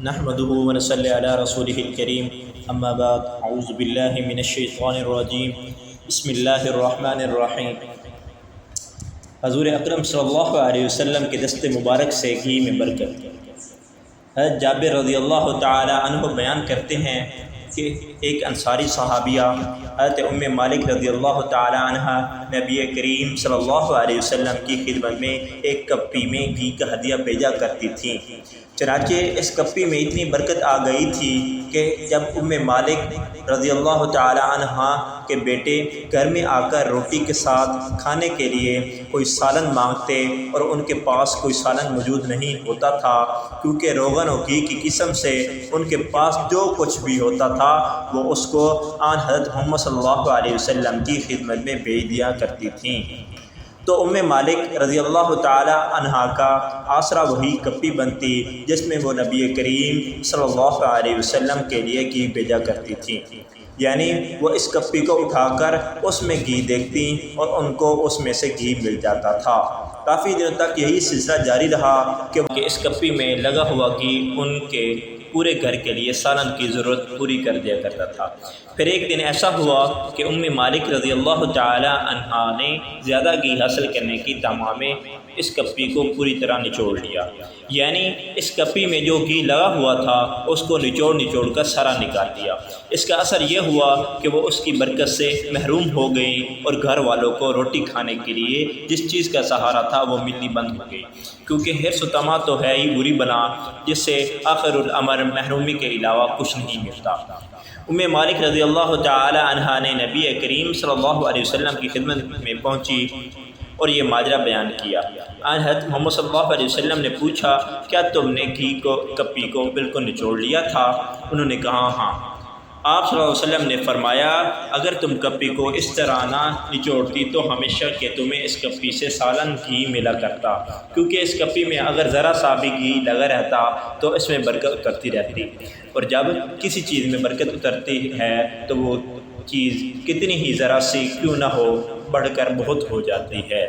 نحمده ونصلي على رسوله الكريم اما بعد اعوذ باللہ من الشیطان الرجیم بسم اللہ الرحمن الرحیم۔ حضور اکرم صلی اللہ علیہ وسلم کے دست مبارک سے گھی میں برکت۔ حضرت جابر رضی اللہ تعالی عنہ بیان کرتے ہیں کہ ایک انصاری صحابیہ حضرت ام مالک رضی اللہ تعالی عنہ نبی کریم صلی اللہ علیہ وسلم کی خدمت میں ایک کپی میں گھی کا ہدیہ بھیجا کرتی تھیں۔ چنانچہ اس کپی میں اتنی برکت آ گئی تھی کہ جب ام مالک رضی اللہ تعالی عنہ کے بیٹے گھر میں آ کر روٹی کے ساتھ کھانے کے لیے کوئی سالن مانگتے اور ان کے پاس کوئی سالن موجود نہیں ہوتا تھا، کیونکہ روغن و گھی کی قسم سے ان کے پاس جو کچھ بھی ہوتا تھا وہ اس کو آن حضرت محمد صلی اللہ علیہ وسلم کی خدمت میں بھیج دیا کرتی تھیں۔ تو ام مالک رضی اللہ تعالی عنہ کا آسرا وہی کپی بنتی جس میں وہ نبی کریم صلی اللہ علیہ وسلم کے لیے گھی بھیجا کرتی تھی، یعنی وہ اس کپی کو اٹھا کر اس میں گھی دیکھتی اور ان کو اس میں سے گھی مل جاتا تھا۔ کافی دنوں تک یہی سلسلہ جاری رہا کہ اس کپی میں لگا ہوا گھی ان کے پورے گھر کے لیے سالن کی ضرورت پوری کر دیا کرتا تھا۔ پھر ایک دن ایسا ہوا کہ ام مالک رضی اللہ تعالی عنہ نے زیادہ گھی حاصل کرنے کی تمنا میں اس کپی کو پوری طرح نچوڑ لیا، یعنی اس کپی میں جو گھی لگا ہوا تھا اس کو نچوڑ کر سارا نکال دیا۔ اس کا اثر یہ ہوا کہ وہ اس کی برکت سے محروم ہو گئی اور گھر والوں کو روٹی کھانے کے لیے جس چیز کا سہارا تھا وہ ملنی بند ہو گئی، کیونکہ حرص و طمع تو ہے ہی بری بلا جس سے آخر الامر محرومی کے علاوہ کچھ نہیں ملتا۔ ام مالک رضی اللہ تعالی عنہ نے نبی کریم صلی اللہ علیہ وسلم کی خدمت میں پہنچی اور یہ ماجرا بیان کیا۔ حضرت محمد صلی اللہ علیہ وسلم نے پوچھا، کیا تم نے گھی کو کپی کو بالکل نچوڑ لیا تھا؟ انہوں نے کہا ہاں۔ آپ صلی اللہ علیہ وسلم نے فرمایا، اگر تم کپی کو اس طرح نہ نچوڑتی تو ہمیشہ کہ تمہیں اس کپی سے سالن گھی ملا کرتا، کیونکہ اس کپی میں اگر ذرا سا بھی گھی لگا رہتا تو اس میں برکت اترتی رہتی، اور جب کسی چیز میں برکت اترتی ہے تو وہ چیز کتنی ہی ذرا سی کیوں نہ ہو بڑھ کر بہت ہو جاتی ہے۔